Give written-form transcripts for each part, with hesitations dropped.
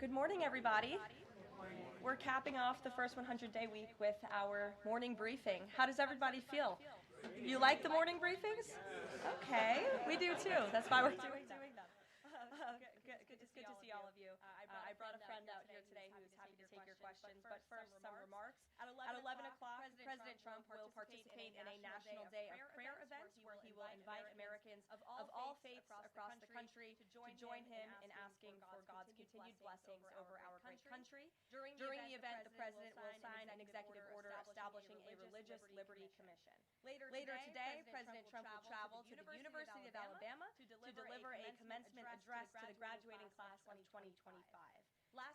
Good morning, everybody. We're capping off the first 100-day week with our morning briefing. How does everybody feel? You like the morning briefings? Okay, we do too. That's why we're doing them. It's good to see all of you. I brought a friend out here today who's happy to take your questions, but first, some remarks. At 11 o'clock, President Trump will participate in a National Day of Prayer event where he will invite Americans of all faiths across the country to join him in asking for God's continued blessings over our great country. During the event, the President will sign an executive order establishing a Religious Liberty Commission. Later today, President Trump will travel to the University of Alabama to deliver a commencement address to the graduating class of 2025.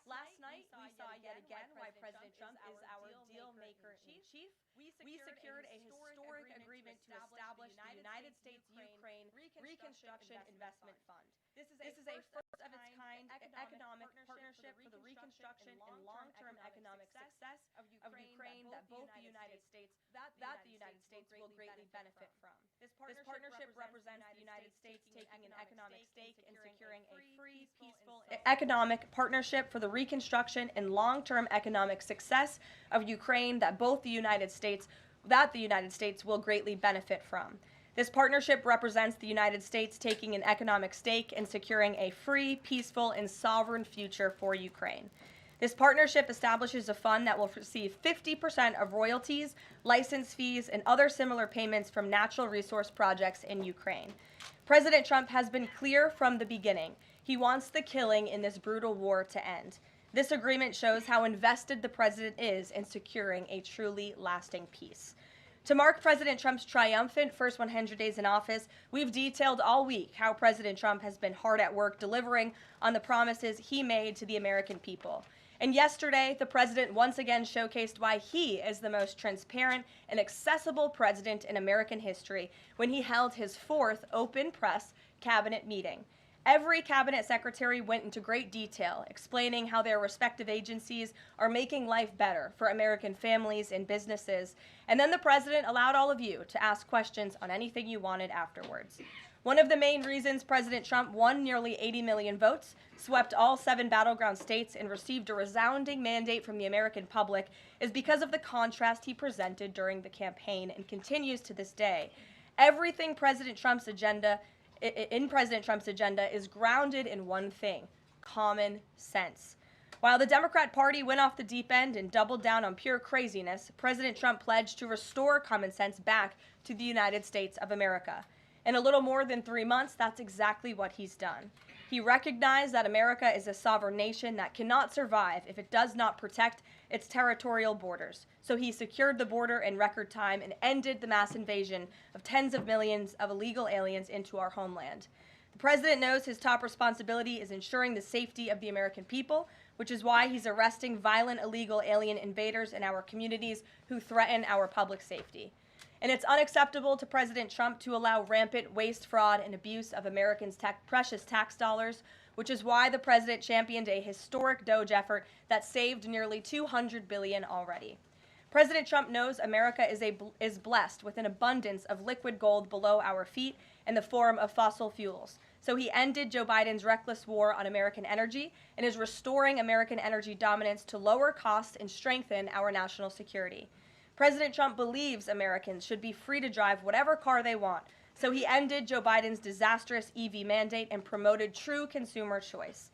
Last night, we saw yet again why President Trump is our deal maker in chief. We secured a historic agreement to establish the United States-Ukraine Reconstruction Investment Fund. This is a first of its kind economic partnership for the reconstruction and long-term economic success of Ukraine that both the United States will greatly benefit from. This partnership represents the United States taking an economic stake in securing a free, peaceful, economic partnership for the reconstruction and long-term economic success of Ukraine that the United States will greatly benefit from. This partnership represents the United States taking an economic stake in securing a free, peaceful, and sovereign future for Ukraine. This partnership establishes a fund that will receive 50% of royalties, license fees, and other similar payments from natural resource projects in Ukraine. President Trump has been clear from the beginning. He wants the killing in this brutal war to end. This agreement shows how invested the president is in securing a truly lasting peace. To mark President Trump's triumphant first 100 days in office, we've detailed all week how President Trump has been hard at work delivering on the promises he made to the American people. And yesterday, the president once again showcased why he is the most transparent and accessible president in American history when he held his fourth open press cabinet meeting. Every cabinet secretary went into great detail, explaining how their respective agencies are making life better for American families and businesses. And then the president allowed all of you to ask questions on anything you wanted afterwards. One of the main reasons President Trump won nearly 80 million votes, swept all 7 battleground states, and received a resounding mandate from the American public is because of the contrast he presented during the campaign and continues to this day. Everything in President Trump's agenda is grounded in one thing: common sense. While the Democrat Party went off the deep end and doubled down on pure craziness, President Trump pledged to restore common sense back to the United States of America. In a little more than 3 months, that's exactly what he's done. He recognized that America is a sovereign nation that cannot survive if it does not protect its territorial borders. So he secured the border in record time and ended the mass invasion of tens of millions of illegal aliens into our homeland. The president knows his top responsibility is ensuring the safety of the American people, which is why he's arresting violent illegal alien invaders in our communities who threaten our public safety. And it's unacceptable to President Trump to allow rampant waste, fraud, and abuse of Americans' precious tax dollars, which is why the president championed a historic DOGE effort that saved nearly $200 billion already. President Trump knows America is blessed with an abundance of liquid gold below our feet in the form of fossil fuels. So he ended Joe Biden's reckless war on American energy and is restoring American energy dominance to lower costs and strengthen our national security. President Trump believes Americans should be free to drive whatever car they want, so he ended Joe Biden's disastrous EV mandate and promoted true consumer choice.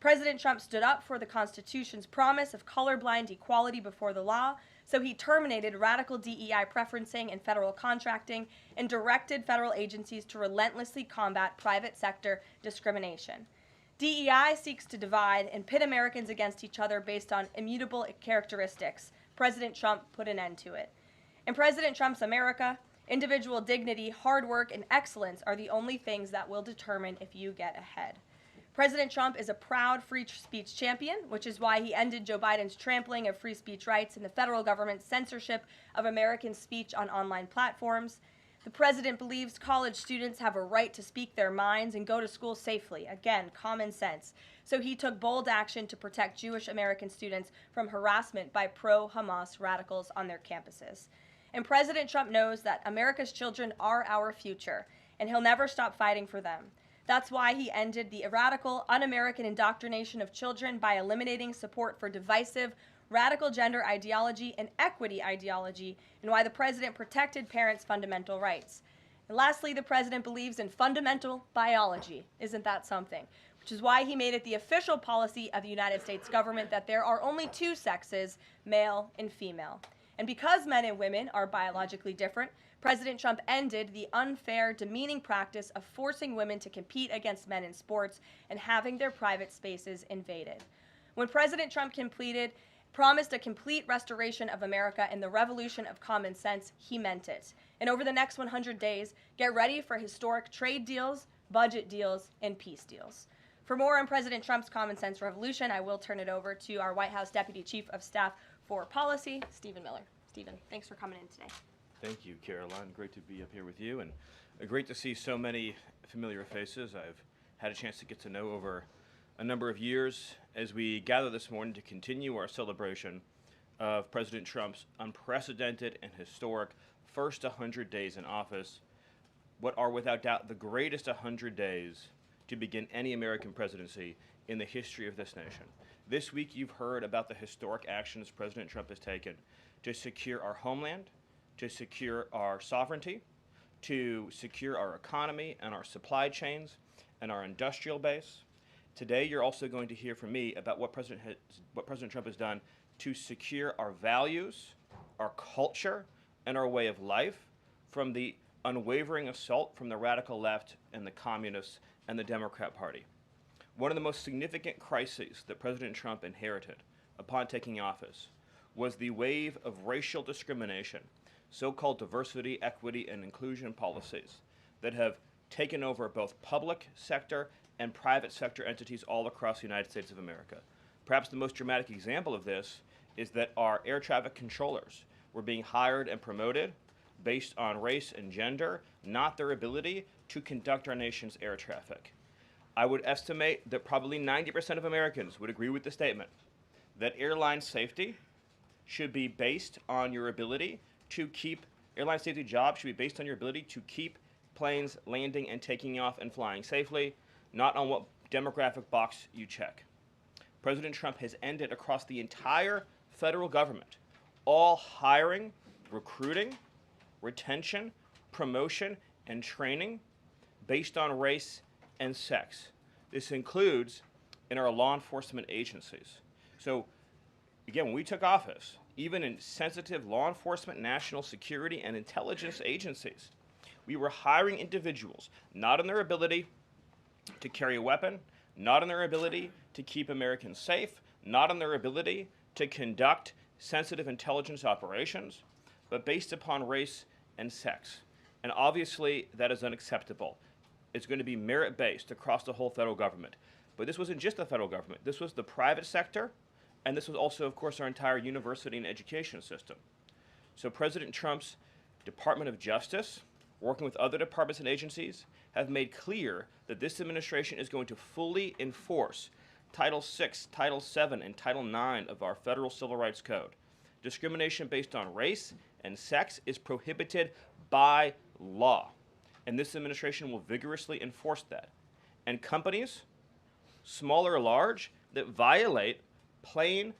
President Trump stood up for the Constitution's promise of colorblind equality before the law, so he terminated radical DEI preferencing and federal contracting and directed federal agencies to relentlessly combat private sector discrimination. DEI seeks to divide and pit Americans against each other based on immutable characteristics. President Trump put an end to it. In President Trump's America, individual dignity, hard work, and excellence are the only things that will determine if you get ahead. President Trump is a proud free speech champion, which is why he ended Joe Biden's trampling of free speech rights and the federal government's censorship of American speech on online platforms. The president believes college students have a right to speak their minds and go to school safely. Again, common sense. So he took bold action to protect Jewish American students from harassment by pro-Hamas radicals on their campuses. And President Trump knows that America's children are our future, and he'll never stop fighting for them. That's why he ended the radical, un-American indoctrination of children by eliminating support for divisive, radical gender ideology and equity ideology, and why the president protected parents' fundamental rights. And lastly, the president believes in fundamental biology. Isn't that something? Which is why he made it the official policy of the United States government that there are only two sexes, male and female. And because men and women are biologically different, President Trump ended the unfair, demeaning practice of forcing women to compete against men in sports and having their private spaces invaded. When President Trump promised a complete restoration of America and the revolution of common sense, he meant it. And over the next 100 days, get ready for historic trade deals, budget deals, and peace deals. For more on President Trump's common sense revolution, I will turn it over to our White House Deputy Chief of Staff for Policy, Stephen Miller. Stephen, thanks for coming in today. Thank you, Karoline. Great to be up here with you, and great to see so many familiar faces I've had a chance to get to know over a number of years as we gather this morning to continue our celebration of President Trump's unprecedented and historic first 100 days in office, what are without doubt the greatest 100 days to begin any American presidency in the history of this nation. This week you've heard about the historic actions President Trump has taken to secure our homeland, to secure our sovereignty, to secure our economy and our supply chains and our industrial base. Today you're also going to hear from me about what President Trump has done to secure our values, our culture, and our way of life from the unwavering assault from the radical left and the communists and the Democrat Party. One of the most significant crises that President Trump inherited upon taking office was the wave of racial discrimination, so-called diversity, equity, and inclusion policies that have taken over both public sector and private sector entities all across the United States of America. Perhaps the most dramatic example of this is that our air traffic controllers were being hired and promoted based on race and gender, not their ability to conduct our nation's air traffic. I would estimate that probably 90% of Americans would agree with the statement that airline safety should be based on your ability to keep, airline safety jobs should be based on your ability to keep planes landing and taking off and flying safely, not on what demographic box you check. President Trump has ended across the entire federal government all hiring, recruiting, retention, promotion, and training based on race and sex. This includes in our law enforcement agencies. So again, when we took office, even in sensitive law enforcement, national security, and intelligence agencies, we were hiring individuals not on their ability to carry a weapon, not on their ability to keep Americans safe, not on their ability to conduct sensitive intelligence operations, but based upon race and sex. And obviously, that is unacceptable. It's going to be merit-based across the whole federal government. But this wasn't just the federal government. This was the private sector, and this was also, of course, our entire university and education system. So President Trump's Department of Justice, working with other departments and agencies, have made clear that this administration is going to fully enforce Title VI, Title VII, and Title IX of our Federal Civil Rights Code. Discrimination based on race and sex is prohibited by law, and this administration will vigorously enforce that. And companies, small or large, that violate plain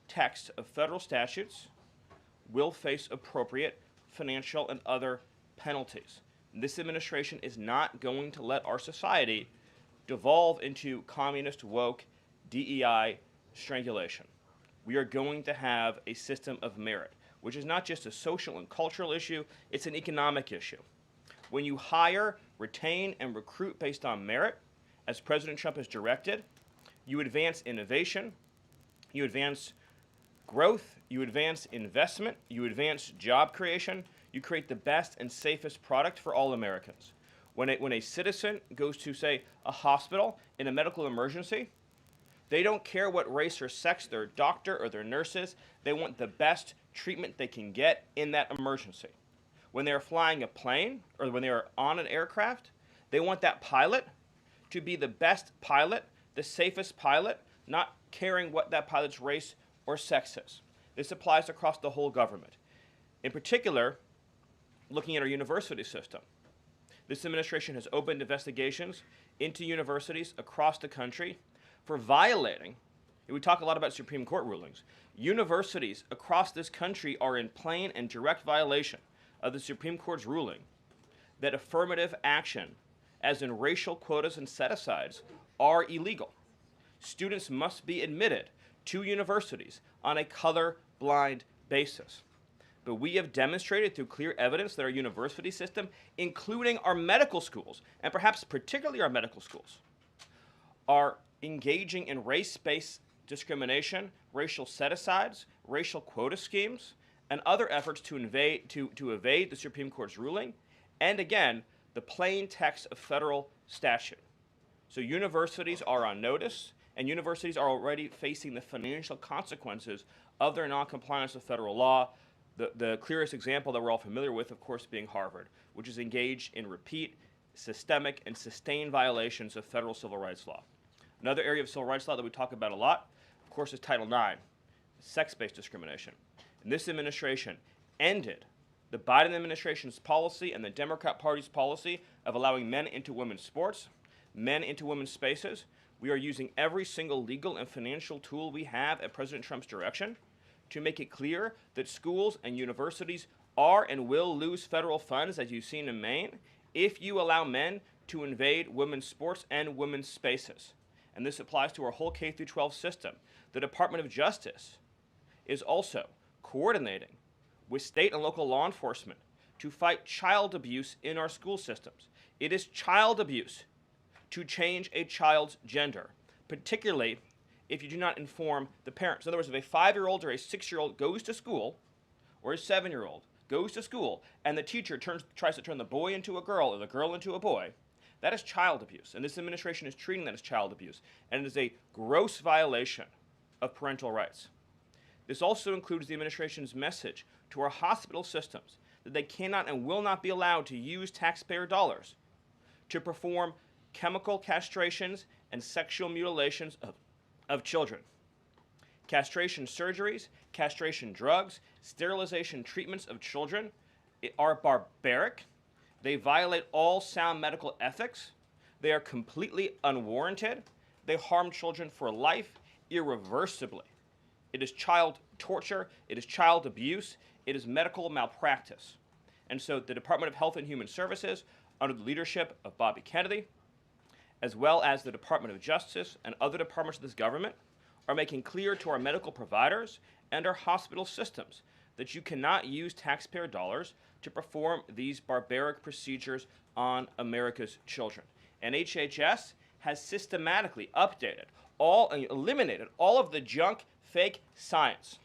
text of federal statutes will face appropriate financial and other penalties. This administration is not going to let our society devolve into communist, woke, DEI strangulation. We are going to have a system of merit, which is not just a social and cultural issue, it's an economic issue. When you hire, retain, and recruit based on merit, as President Trump has directed, you advance innovation, you advance growth, you advance investment, you advance job creation, you create the best and safest product for all Americans. When a citizen goes to, say, a hospital in a medical emergency, they don't care what race or sex their doctor or their nurse is. They want the best treatment they can get in that emergency. When they're flying a plane or when they are on an aircraft, they want that pilot to be the best pilot, the safest pilot, not caring what that pilot's race or sex is. This applies across the whole government. In particular, looking at our university system, this administration has opened investigations into universities across the country for violating, and we talk a lot about Supreme Court rulings, universities across this country are in plain and direct violation of the Supreme Court's ruling that affirmative action, as in racial quotas and set-asides, are illegal. Students must be admitted to universities on a color-blind basis. But we have demonstrated through clear evidence that our university system, including our medical schools, and perhaps particularly our medical schools, are engaging in race-based discrimination, racial set-asides, racial quota schemes, and other efforts to evade the Supreme Court's ruling, and again, the plain text of federal statute. So universities are on notice, and universities are already facing the financial consequences of their noncompliance with federal law. The clearest example that we're all familiar with, of course, being Harvard, which is engaged in repeat, systemic, and sustained violations of federal civil rights law. Another area of civil rights law that we talk about a lot, of course, is Title IX, sex-based discrimination. And this administration ended the Biden administration's policy and the Democrat Party's policy of allowing men into women's sports, men into women's spaces. We are using every single legal and financial tool we have at President Trump's direction to make it clear that schools and universities are and will lose federal funds, as you've seen in Maine, if you allow men to invade women's sports and women's spaces. And this applies to our whole K-12 system. The Department of Justice is also coordinating with state and local law enforcement to fight child abuse in our school systems. It is child abuse to change a child's gender, particularly if you do not inform the parents. In other words, if a 5-year-old or a 6-year-old goes to school, or a 7-year-old goes to school, and the teacher tries to turn the boy into a girl or the girl into a boy, that is child abuse. And this administration is treating that as child abuse. And it is a gross violation of parental rights. This also includes the administration's message to our hospital systems that they cannot and will not be allowed to use taxpayer dollars to perform chemical castrations and sexual mutilations of children. Castration surgeries, castration drugs, sterilization treatments of children are barbaric. They violate all sound medical ethics. They are completely unwarranted. They harm children for life, irreversibly. It is child torture. It is child abuse. It is medical malpractice. And so the Department of Health and Human Services, under the leadership of Bobby Kennedy, as well as the Department of Justice and other departments of this government, are making clear to our medical providers and our hospital systems that you cannot use taxpayer dollars to perform these barbaric procedures on America's children. And HHS has systematically updated and eliminated all of the junk, fake science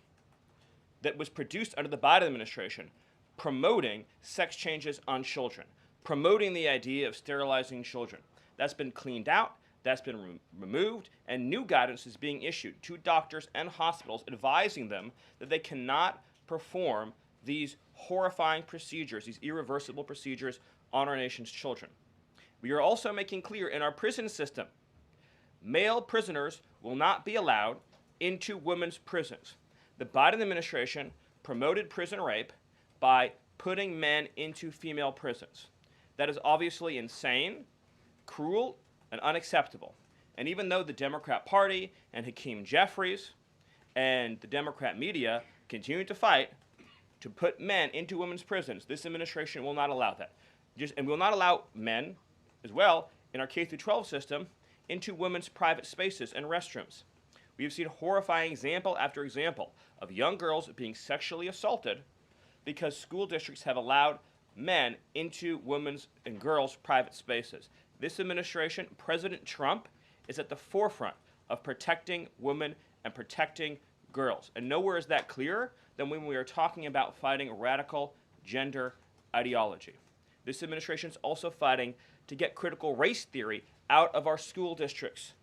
that was produced under the Biden administration promoting sex changes on children, promoting the idea of sterilizing children. That's been cleaned out, that's been removed, and new guidance is being issued to doctors and hospitals advising them that they cannot perform these horrifying procedures, these irreversible procedures on our nation's children. We are also making clear in our prison system, male prisoners will not be allowed into women's prisons. The Biden administration promoted prison rape by putting men into female prisons. That is obviously insane, cruel, and unacceptable. And even though the Democrat Party and Hakeem Jeffries and the Democrat media continue to fight to put men into women's prisons, this administration will not allow that. And will not allow men, as well, in our K-12 system, into women's private spaces and restrooms. We have seen horrifying example after example of young girls being sexually assaulted because school districts have allowed men into women's and girls' private spaces. This administration, President Trump, is at the forefront of protecting women and protecting girls. And nowhere is that clearer than when we are talking about fighting radical gender ideology. This administration is also fighting to get critical race theory out of our school districts.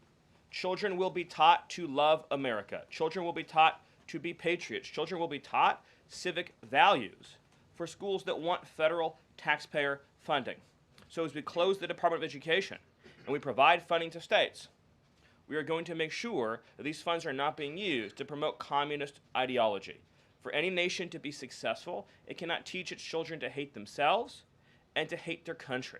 Children will be taught to love America. Children will be taught to be patriots. Children will be taught civic values for schools that want federal taxpayer funding. So as we close the Department of Education and we provide funding to states, we are going to make sure that these funds are not being used to promote communist ideology. For any nation to be successful, it cannot teach its children to hate themselves and to hate their country.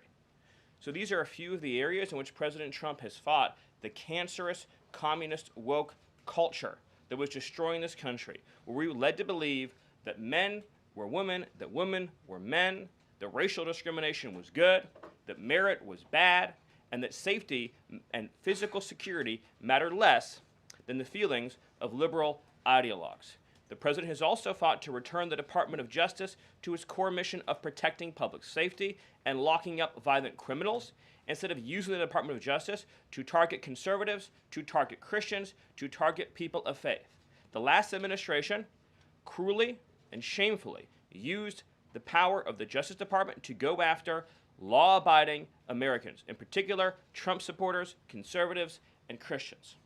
So these are a few of the areas in which President Trump has fought the cancerous, communist, woke culture that was destroying this country, where we were led to believe that men were women, that women were men, that racial discrimination was good, that merit was bad, and that safety and physical security mattered less than the feelings of liberal ideologues. The president has also fought to return the Department of Justice to its core mission of protecting public safety and locking up violent criminals, instead of using the Department of Justice to target conservatives, to target Christians, to target people of faith. The last administration cruelly and shamefully used the power of the Justice Department to go after law-abiding Americans, in particular Trump supporters, conservatives, and Christians.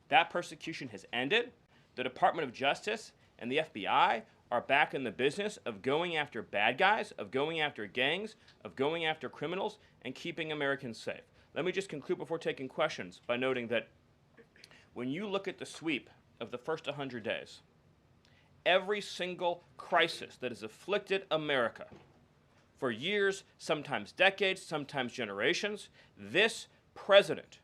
That persecution has ended. The Department of Justice and the FBI are back in the business of going after bad guys, of going after gangs, of going after criminals, and keeping Americans safe. Let me just conclude before taking questions by noting that when you look at the sweep of the first 100 days, every single crisis that has afflicted America for years, sometimes decades, sometimes generations, this president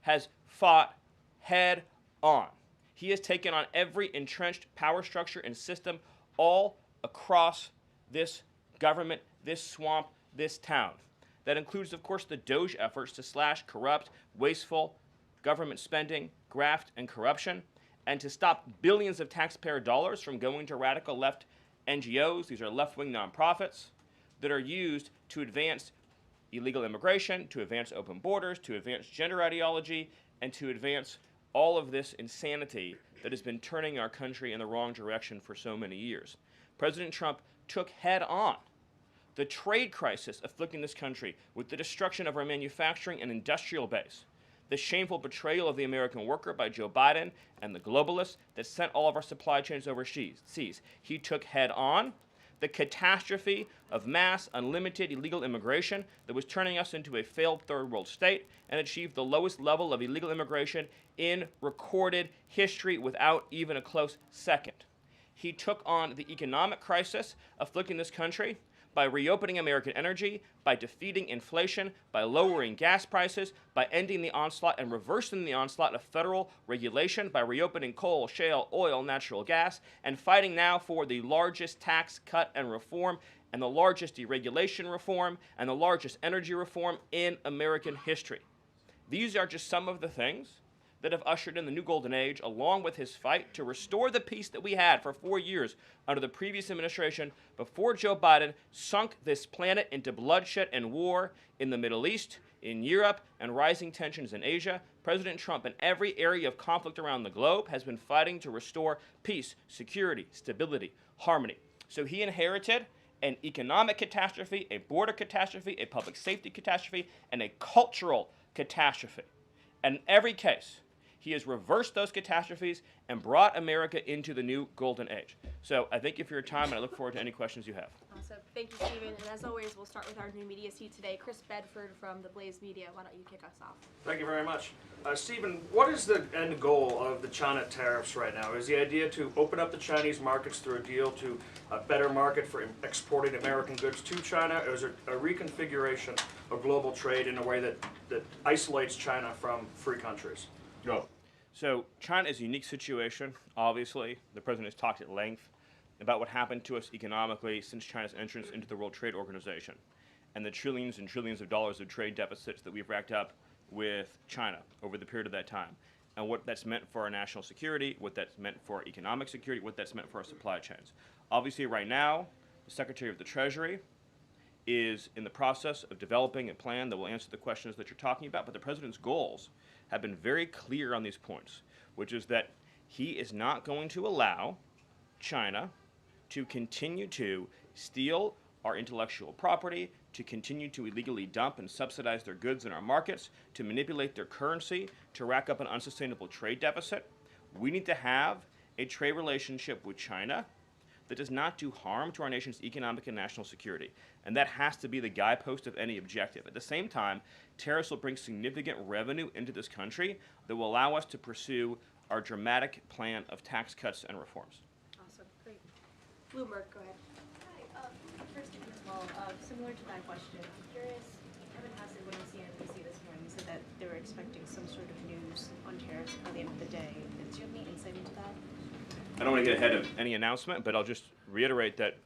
has fought head on. He has taken on every entrenched power structure and system all across this government, this swamp, this town. That includes, of course, the DOGE efforts to slash corrupt, wasteful government spending, graft, and corruption, and to stop billions of taxpayer dollars from going to radical left NGOs. These are left-wing nonprofits that are used to advance illegal immigration, to advance open borders, to advance gender ideology, and to advance all of this insanity that has been turning our country in the wrong direction for so many years. President Trump took head on the trade crisis afflicting this country with the destruction of our manufacturing and industrial base, the shameful betrayal of the American worker by Joe Biden and the globalists that sent all of our supply chains overseas. He took head on the catastrophe of mass, unlimited illegal immigration that was turning us into a failed third world state, and achieved the lowest level of illegal immigration in recorded history without even a close second. He took on the economic crisis afflicting this country by reopening American energy, by defeating inflation, by lowering gas prices, by ending the onslaught and reversing the onslaught of federal regulation, by reopening coal, shale, oil, natural gas, and fighting now for the largest tax cut and reform, and the largest deregulation reform, and the largest energy reform in American history. These are just some of the things that have ushered in the new golden age, along with his fight to restore the peace that we had for 4 years under the previous administration before Joe Biden sunk this planet into bloodshed and war in the Middle East, in Europe, and rising tensions in Asia. President Trump, in every area of conflict around the globe, has been fighting to restore peace, security, stability, harmony. So he inherited an economic catastrophe, a border catastrophe, a public safety catastrophe, and a cultural catastrophe. And in every case, he has reversed those catastrophes and brought America into the new golden age. So I thank you for your time, and I look forward to any questions you have. Awesome. Thank you, Stephen. And as always, we'll start with our new media seat today. Chris Bedford from the Blaze Media. Why don't you kick us off? Thank you very much. Stephen, what is the end goal of the China tariffs right now? Is the idea to open up the Chinese markets through a deal to a better market for exporting American goods to China, or is it a reconfiguration of global trade in a way that isolates China from free countries? Go. So China is a unique situation, obviously. The president has talked at length about what happened to us economically since China's entrance into the World Trade Organization and the trillions and trillions of dollars of trade deficits that we've racked up with China over the period of that time, and what that's meant for our national security, what that's meant for our economic security, what that's meant for our supply chains. Obviously, right now, the Secretary of the Treasury is in the process of developing a plan that will answer the questions that you're talking about, but the president's goals have been very clear on these points, which is that he is not going to allow China to continue to steal our intellectual property, to continue to illegally dump and subsidize their goods in our markets, to manipulate their currency, to rack up an unsustainable trade deficit. We need to have a trade relationship with China that does not do harm to our nation's economic and national security. And that has to be the guidepost of any objective. At the same time, tariffs will bring significant revenue into this country that will allow us to pursue our dramatic plan of tax cuts and reforms. Awesome. Great. Bloomberg, go ahead. Hi. First of all, similar to that question, I'm curious, Kevin Hassett went on CNBC this morning and said that they were expecting some sort of news on tariffs by the end of the day. Do you have any insight into that? I don't want to get ahead of any announcement, but I'll just reiterate that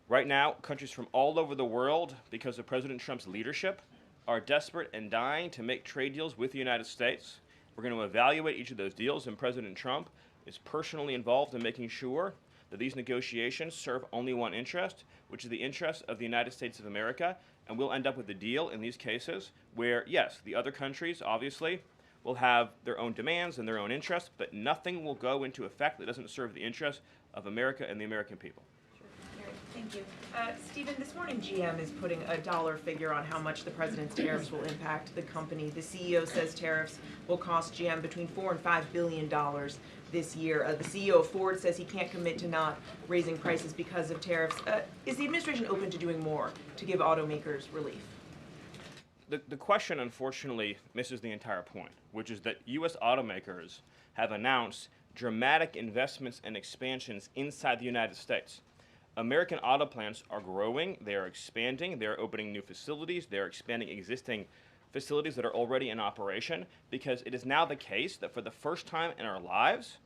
right now, countries from all over the world, because of President Trump's leadership, are desperate and dying to make trade deals with the United States. We're going to evaluate each of those deals, and President Trump is personally involved in making sure that these negotiations serve only one interest, which is the interest of the United States of America, and we'll end up with a deal in these cases where, yes, the other countries, obviously, will have their own demands and their own interests, but nothing will go into effect that doesn't serve the interests of America and the American people. Thank you. Stephen, this morning GM is putting a dollar figure on how much the president's tariffs will impact the company. The CEO says tariffs will cost GM between $4 and $5 billion this year. The CEO of Ford says he can't commit to not raising prices because of tariffs. Is the administration open to doing more to give automakers relief? The question, unfortunately, misses the entire point, which is that U.S. automakers have announced dramatic investments and expansions inside the United States. American auto plants are growing, they are expanding, they're opening new facilities, they're expanding existing facilities that are already in operation, because it is now the case that for the first time in our lives,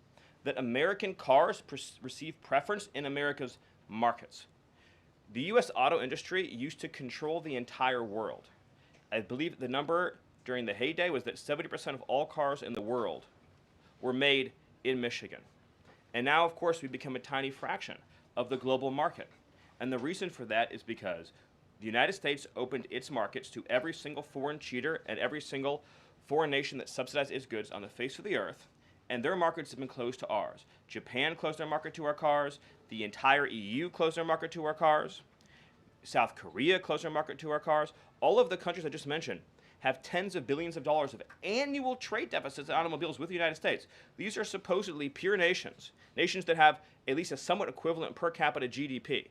that American cars receive preference in America's markets. The U.S. auto industry used to control the entire world. I believe the number during the heyday was that 70% of all cars in the world were made in Michigan. And now, of course, we've become a tiny fraction of the global market. And the reason for that is because the United States opened its markets to every single foreign cheater and every single foreign nation that subsidized its goods on the face of the earth, and their markets have been closed to ours. Japan closed their market to our cars, the entire EU closed their market to our cars, South Korea closed their market to our cars. All of the countries I just mentioned have tens of billions of dollars of annual trade deficits in automobiles with the United States. These are supposedly pure nations, nations that have at least a somewhat equivalent per capita GDP.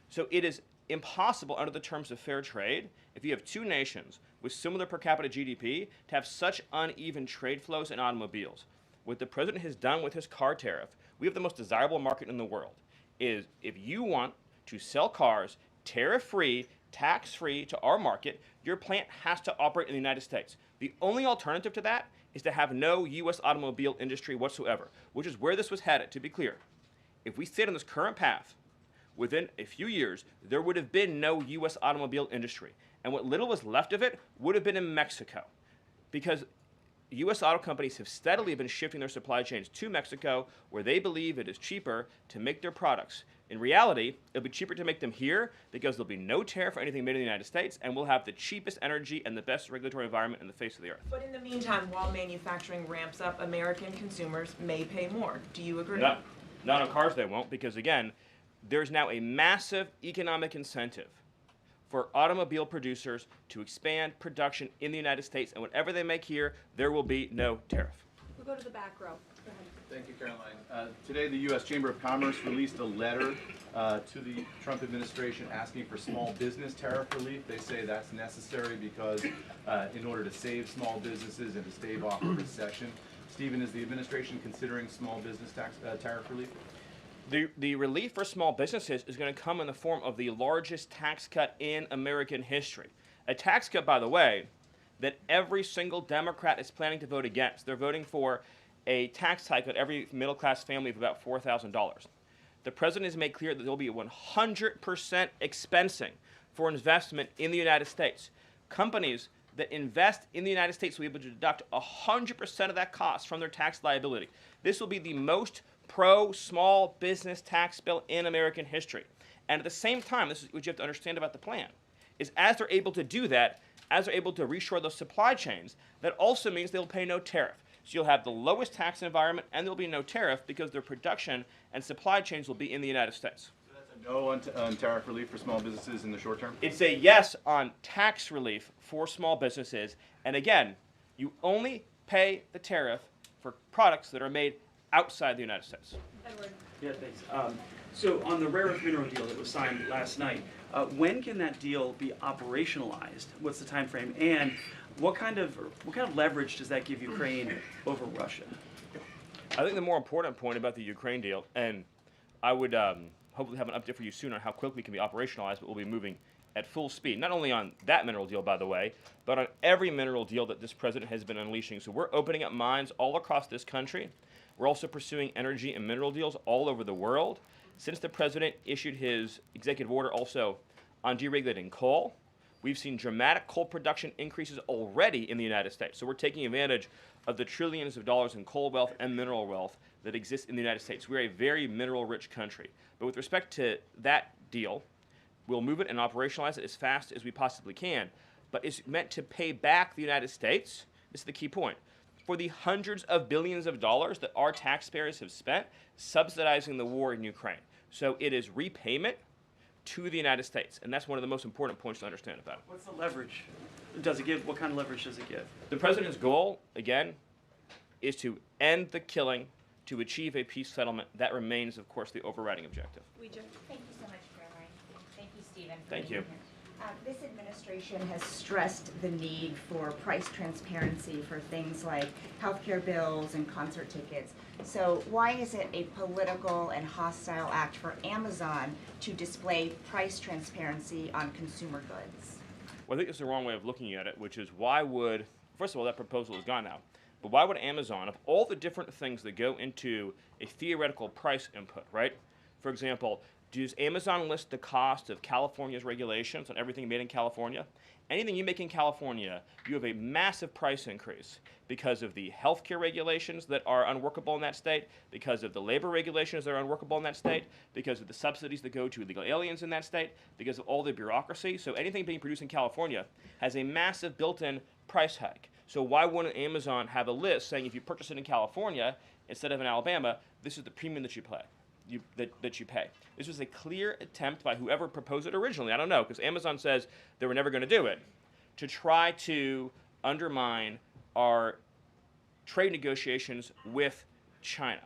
So it is impossible under the terms of fair trade, if you have two nations with similar per capita GDP, to have such uneven trade flows in automobiles. What the president has done with his car tariff, we have the most desirable market in the world, is if you want to sell cars tariff-free, tax-free to our market, your plant has to operate in the United States. The only alternative to that is to have no U.S. automobile industry whatsoever, which is where this was headed, to be clear. If we stayed on this current path, within a few years, there would have been no U.S. automobile industry. And what little was left of it would have been in Mexico. Because U.S. auto companies have steadily been shifting their supply chains to Mexico, where they believe it is cheaper to make their products. In reality, it'll be cheaper to make them here because there'll be no tariff for anything made in the United States, and we'll have the cheapest energy and the best regulatory environment in the face of the earth. But in the meantime, while manufacturing ramps up, American consumers may pay more. Do you agree? Not on cars they won't, because again, there's now a massive economic incentive for automobile producers to expand production in the United States, and whatever they make here, there will be no tariff. We'll go to the back row. Go ahead. Thank you, Caroline. Today, the U.S. Chamber of Commerce released a letter to the Trump administration asking for small business tariff relief. They say that's necessary because in order to save small businesses and to stave off a recession. Stephen, is the administration considering small business tariff relief? The relief for small businesses is going to come in the form of the largest tax cut in American history. A tax cut, by the way, that every single Democrat is planning to vote against. They're voting for a tax hike on every middle-class family of about $4,000. The president has made clear that there will be 100% expensing for investment in the United States. Companies that invest in the United States will be able to deduct 100% of that cost from their tax liability. This will be the most pro-small business tax bill in American history. And at the same time, this is what you have to understand about the plan, is as they're able to do that, as they're able to reshore those supply chains, that also means they'll pay no tariff. So you'll have the lowest tax environment and there'll be no tariff because their production and supply chains will be in the United States. So that's a no on tariff relief for small businesses in the short term? It's a yes on tax relief for small businesses. And again, you only pay the tariff for products that are made outside the United States. Edward. Yeah, thanks. So on the rare earth mineral deal that was signed last night, when can that deal be operationalized? What's the time frame? And what kind of leverage does that give Ukraine over Russia? I think the more important point about the Ukraine deal, and I would hopefully have an update for you soon on how quickly it can be operationalized, but we'll be moving at full speed, not only on that mineral deal, by the way, but on every mineral deal that this president has been unleashing. So we're opening up mines all across this country. We're also pursuing energy and mineral deals all over the world. Since the president issued his executive order also on deregulating coal, we've seen dramatic coal production increases already in the United States. So we're taking advantage of the trillions of dollars in coal wealth and mineral wealth that exists in the United States. We're a very mineral-rich country. But with respect to that deal, we'll move it and operationalize it as fast as we possibly can. But it's meant to pay back the United States, this is the key point, for the hundreds of billions of dollars that our taxpayers have spent subsidizing the war in Ukraine. So it is repayment to the United States, and that's one of the most important points to understand about it. What's the leverage? Does it give? What kind of leverage does it give? The president's goal, again, is to end the killing, to achieve a peace settlement. That remains, of course, the overriding objective. Thank you so much, Caroline. Thank you, Stephen. for Thank being you. here. This administration has stressed the need for price transparency for things like healthcare bills and concert tickets. So why is it a political and hostile act for Amazon to display price transparency on consumer goods? Well, I think it's the wrong way of looking at it, which is why would, first of all, that proposal is gone now, but why would Amazon, of all the different things that go into a theoretical price input, right? For example, does Amazon list the cost of California's regulations on everything made in California? Anything you make in California, you have a massive price increase because of the healthcare regulations that are unworkable in that state, because of the labor regulations that are unworkable in that state, because of the subsidies that go to illegal aliens in that state, because of all the bureaucracy. So anything being produced in California has a massive built-in price hike. So why wouldn't Amazon have a list saying if you purchase it in California instead of in Alabama, this is the premium that you pay? That you pay. This was a clear attempt by whoever proposed it originally, I don't know, because Amazon says they were never going to do it, to try to undermine our trade negotiations with China.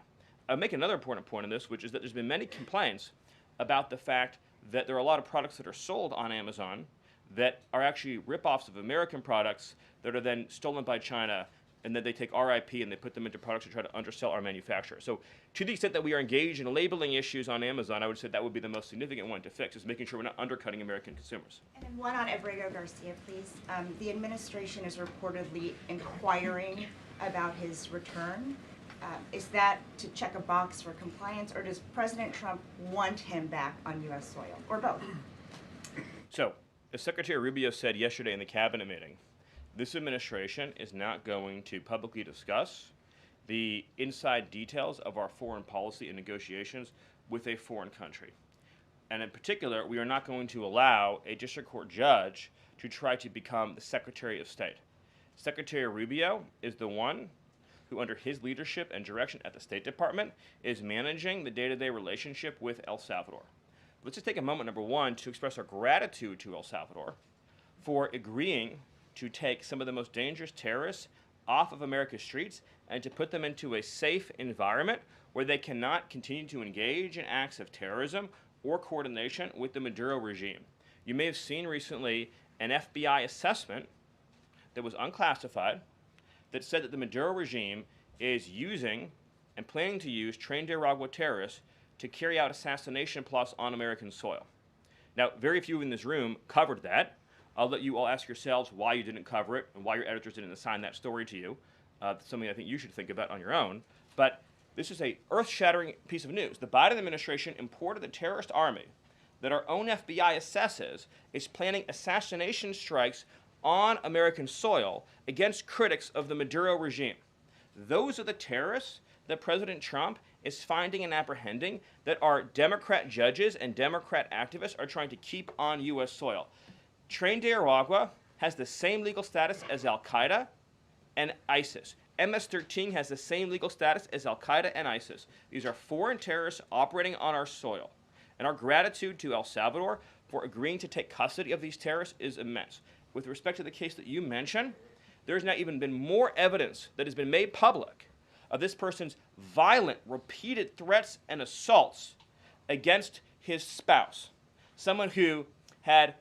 I'll make another important point on this, which is that there's been many complaints about the fact that there are a lot of products that are sold on Amazon that are actually ripoffs of American products that are then stolen by China, and then they take our IP and they put them into products to try to undersell our manufacturer. So to the extent that we are engaged in labeling issues on Amazon, I would say that would be the most significant one to fix, is making sure we're not undercutting American consumers. And then one on Abrego Garcia, please. The administration is reportedly inquiring about his return. Is that to check a box for compliance, or does President Trump want him back on U.S. soil, or both? So, as Secretary Rubio said yesterday in the cabinet meeting, this administration is not going to publicly discuss the inside details of our foreign policy and negotiations with a foreign country. And in particular, we are not going to allow a district court judge to try to become the Secretary of State. Secretary Rubio is the one who, under his leadership and direction at the State Department, is managing the day-to-day relationship with El Salvador. Let's just take a moment, number one, to express our gratitude to El Salvador for agreeing to take some of the most dangerous terrorists off of America's streets and to put them into a safe environment where they cannot continue to engage in acts of terrorism or coordination with the Maduro regime. You may have seen recently an FBI assessment that was unclassified that said that the Maduro regime is using and planning to use trained Aragua terrorists to carry out assassination plots on American soil. Now, very few in this room covered that. I'll let you all ask yourselves why you didn't cover it and why your editors didn't assign that story to you. Something I think you should think about on your own. But this is a earth-shattering piece of news. The Biden administration imported the terrorist army that our own FBI assesses is planning assassination strikes on American soil against critics of the Maduro regime. Those are the terrorists that President Trump is finding and apprehending that our Democrat judges and Democrat activists are trying to keep on U.S. soil. Tren de Aragua has the same legal status as Al-Qaeda and ISIS. MS-13 has the same legal status as Al-Qaeda and ISIS. These are foreign terrorists operating on our soil. And our gratitude to El Salvador for agreeing to take custody of these terrorists is immense. With respect to the case that you mentioned, there's now even been more evidence that has been made public of this person's violent, repeated threats and assaults against his spouse, someone who had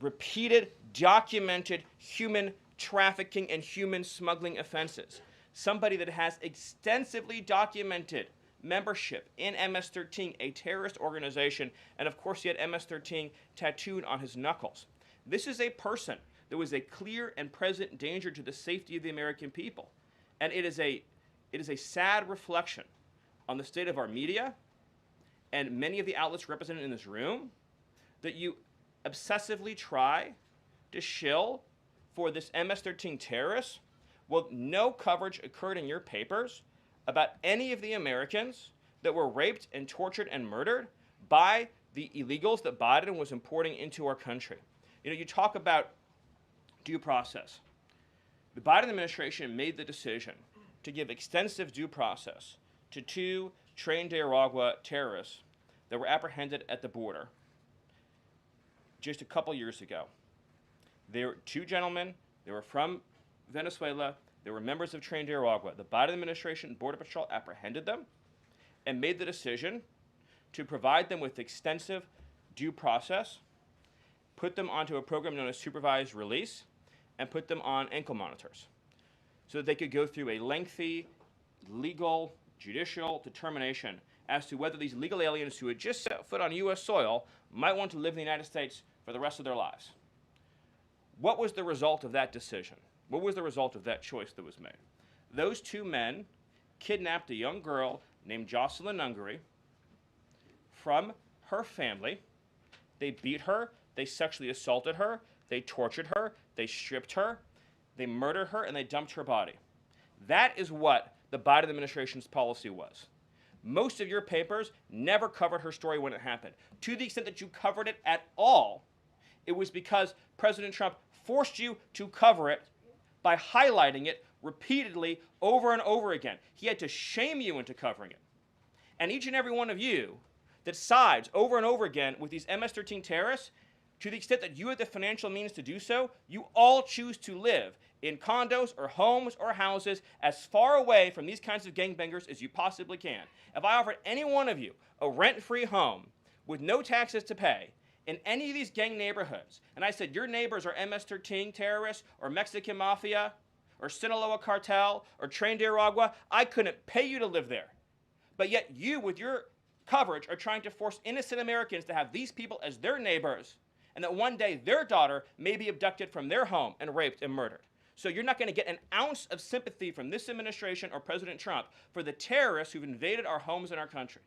repeated, documented human trafficking and human smuggling offenses, somebody that has extensively documented membership in MS-13, a terrorist organization, and of course he had MS-13 tattooed on his knuckles. This is a person that was a clear and present danger to the safety of the American people. And it is a sad reflection on the state of our media and many of the outlets represented in this room that you obsessively try to shill for this MS-13 terrorist. Well, no coverage occurred in your papers about any of the Americans that were raped and tortured and murdered by the illegals that Biden was importing into our country. You know, you talk about due process. The Biden administration made the decision to give extensive due process to 2 trained Nicaragua terrorists that were apprehended at the border just a couple years ago. They were 2 gentlemen. They were from Venezuela. They were members of trained Nicaragua. The Biden administration and Border Patrol apprehended them and made the decision to provide them with extensive due process, put them onto a program known as supervised release, and put them on ankle monitors so that they could go through a lengthy legal, judicial determination as to whether these legal aliens who had just set foot on U.S. soil might want to live in the United States for the rest of their lives. What was the result of that decision? What was the result of that choice that was made? Those 2 men kidnapped a young girl named Jocelyn Ungary from her family. They beat her, they sexually assaulted her, they tortured her, they stripped her, they murdered her, and they dumped her body. That is what the Biden administration's policy was. Most of your papers never covered her story when it happened. To the extent that you covered it at all, it was because President Trump forced you to cover it by highlighting it repeatedly over and over again. He had to shame you into covering it. And each and every one of you that sides over and over again with these MS-13 terrorists, to the extent that you have the financial means to do so, you all choose to live in condos or homes or houses as far away from these kinds of gangbangers as you possibly can. If I offered any one of you a rent-free home with no taxes to pay in any of these gang neighborhoods, and I said your neighbors are MS-13 terrorists or Mexican mafia or Sinaloa cartel or trained Nicaragua, I couldn't pay you to live there. But yet you, with your coverage, are trying to force innocent Americans to have these people as their neighbors, and that one day their daughter may be abducted from their home and raped and murdered. So you're not going to get an ounce of sympathy from this administration or President Trump for the terrorists who've invaded our homes and our country.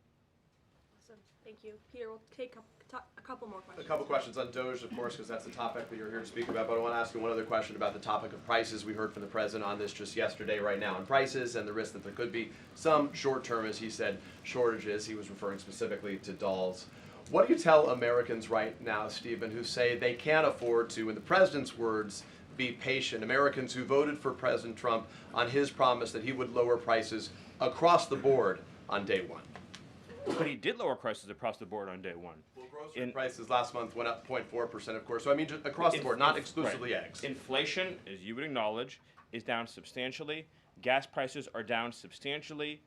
Awesome. Thank you. Peter, we'll take a couple more questions. A couple questions on DOGE, of course, because that's the topic that you're here to speak about. But I want to ask you one other question about the topic of prices. We heard from the president on this just yesterday, right now, on prices and the risk that there could be some short-term, as he said, shortages. He was referring specifically to dolls. What do you tell Americans right now, Stephen, who say they can't afford to, in the president's words, be patient? Americans who voted for President Trump on his promise that he would lower prices across the board on day one. But he did lower prices across the board on day one. Well, grocery prices last month went up 0.4%, of course. So I mean, just across the board, not exclusively eggs. Inflation, as you would acknowledge, is down substantially. Gas prices are down substantially.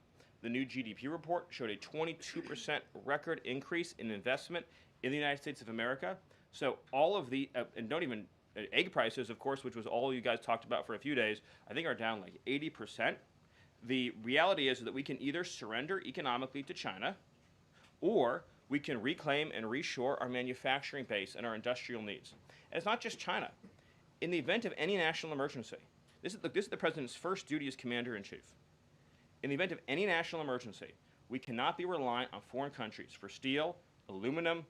The new GDP report showed a 22% record increase in investment in the United States of America. So all of the, and don't even, egg prices, of course, which was all you guys talked about for a few days, I think are down like 80%. The reality is that we can either surrender economically to China, or we can reclaim and reshore our manufacturing base and our industrial needs. And it's not just China. In the event of any national emergency, this is the president's first duty as commander-in-chief. In the event of any national emergency, we cannot be reliant on foreign countries for steel, aluminum,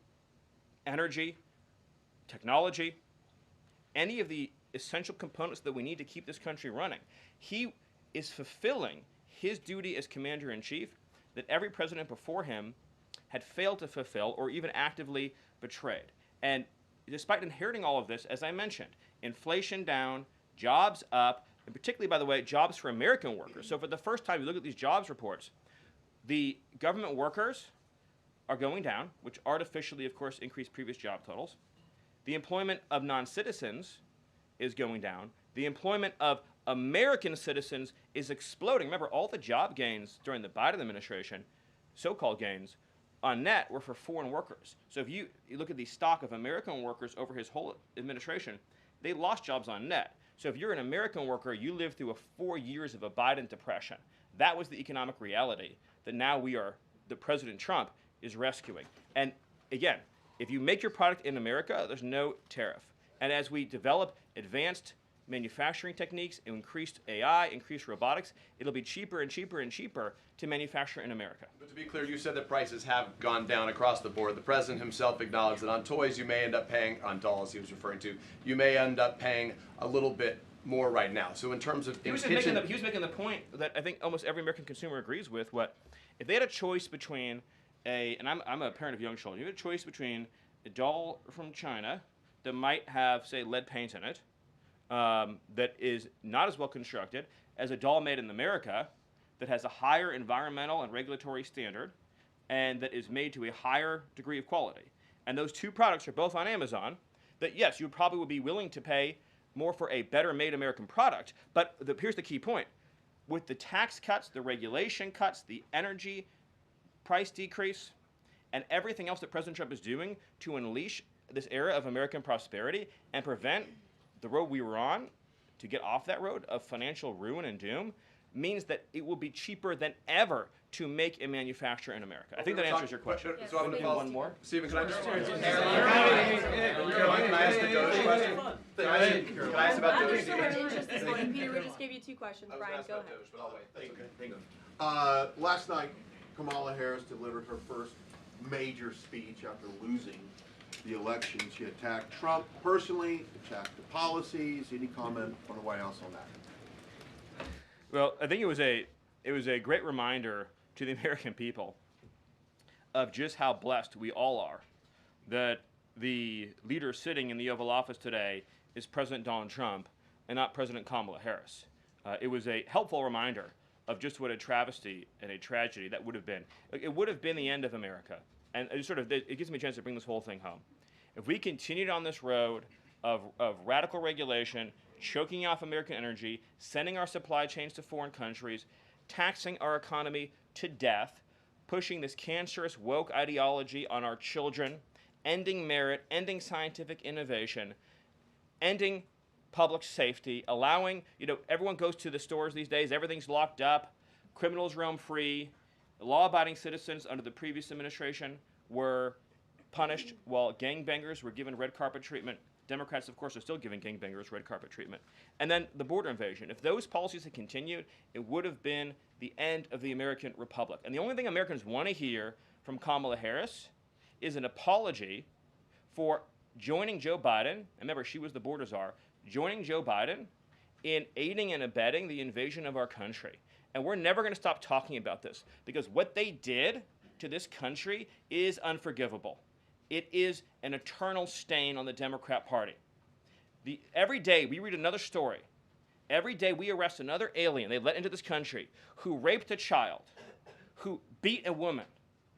energy, technology, any of the essential components that we need to keep this country running. He is fulfilling his duty as commander-in-chief that every president before him had failed to fulfill or even actively betrayed. And despite inheriting all of this, as I mentioned, inflation down, jobs up, and particularly, by the way, jobs for American workers. So for the first time, you look at these jobs reports, the government workers are going down, which artificially, of course, increased previous job totals. The employment of non-citizens is going down. The employment of American citizens is exploding. Remember, all the job gains during the Biden administration, so-called gains, on net were for foreign workers. So if you look at the stock of American workers over his whole administration, they lost jobs on net. So if you're an American worker, you lived through 4 years of a Biden depression. That was the economic reality that now that President Trump is rescuing. And again, if you make your product in America, there's no tariff. And as we develop advanced manufacturing techniques, increased AI, increased robotics, it'll be cheaper and cheaper and cheaper to manufacture in America. But to be clear, you said that prices have gone down across the board. The president himself acknowledged that on toys you may end up paying, on dolls he was referring to, you may end up paying a little bit more right now. So in terms of he was making the point that I think almost every American consumer agrees with. If they had a choice between and I'm a parent of young children, you have a choice between a doll from China that might have, say, lead paint in it, that is not as well constructed as a doll made in America that has a higher environmental and regulatory standard and that is made to a higher degree of quality. And those two products are both on Amazon, that yes, you probably would be willing to pay more for a better made American product, but here's the key point. With the tax cuts, the regulation cuts, the energy price decrease, and everything else that President Trump is doing to unleash this era of American prosperity and prevent the road we were on to get off that road of financial ruin and doom, means that it will be cheaper than ever to make and manufacture in America. I think that answers your question. So I'm going to one more. Stephen, can I just... Caroline, can I ask the Doge question? Can I ask about Doge? Peter, we just gave you two questions. Brian, go ahead. Doge, but I'll wait. Thank you. Last night, Kamala Harris delivered her first major speech after losing the election. She attacked Trump personally, attacked the policies. Any comment on the White House on that? Well, I think it was a great reminder to the American people of just how blessed we all are that the leader sitting in the Oval Office today is President Donald Trump and not President Kamala Harris. It was a helpful reminder of just what a travesty and a tragedy that would have been. It would have been the end of America. And it gives me a chance to bring this whole thing home. If we continued on this road of radical regulation, choking off American energy, sending our supply chains to foreign countries, taxing our economy to death, pushing this cancerous woke ideology on our children, ending merit, ending scientific innovation, ending public safety, allowing, everyone goes to the stores these days, everything's locked up, criminals roam free, law-abiding citizens under the previous administration were punished while gangbangers were given red carpet treatment. Democrats, of course, are still giving gangbangers red carpet treatment. And then the border invasion. If those policies had continued, it would have been the end of the American Republic. And the only thing Americans want to hear from Kamala Harris is an apology for joining Joe Biden, and remember, she was the border czar, joining Joe Biden in aiding and abetting the invasion of our country. And we're never going to stop talking about this because what they did to this country is unforgivable. It is an eternal stain on the Democrat Party. Every day we read another story. Every day we arrest another alien they let into this country who raped a child, who beat a woman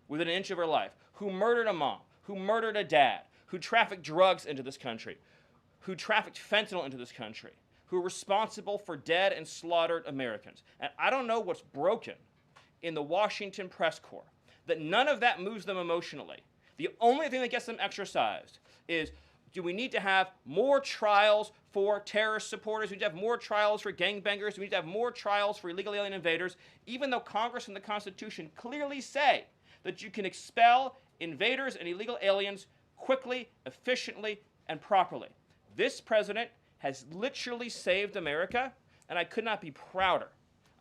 within an inch of her life, who murdered a mom, who murdered a dad, who trafficked drugs into this country, who trafficked fentanyl into this country, who are responsible for dead and slaughtered Americans. And I don't know what's broken in the Washington press corps, that none of that moves them emotionally. The only thing that gets them exercised is, do we need to have more trials for terrorist supporters? Do we need to have more trials for gangbangers? Do we need to have more trials for illegal alien invaders? Even though Congress and the Constitution clearly say that you can expel invaders and illegal aliens quickly, efficiently, and properly. This president has literally saved America, and I could not be prouder.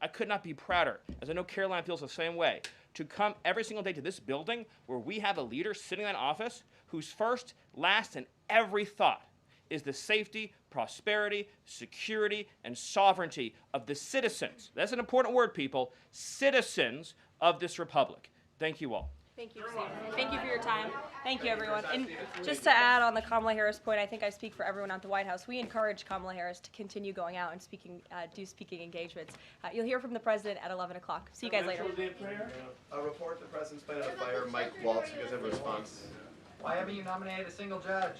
I could not be prouder, as I know Karoline feels the same way, to come every single day to this building where we have a leader sitting in that office whose first, last, and every thought is the safety, prosperity, security, and sovereignty of the citizens. That's an important word, people. Citizens of this republic. Thank you all. Thank you, Stephen. Thank you for your time. Thank you, everyone. And just to add on the Kamala Harris point, I think I speak for everyone at the White House. We encourage Kamala Harris to continue going out and do speaking engagements. You'll hear from the president at 11 o'clock. See you guys later. A report, the president's planning to fire Mike Waltz. You guys have a response? Why haven't you nominated a single judge?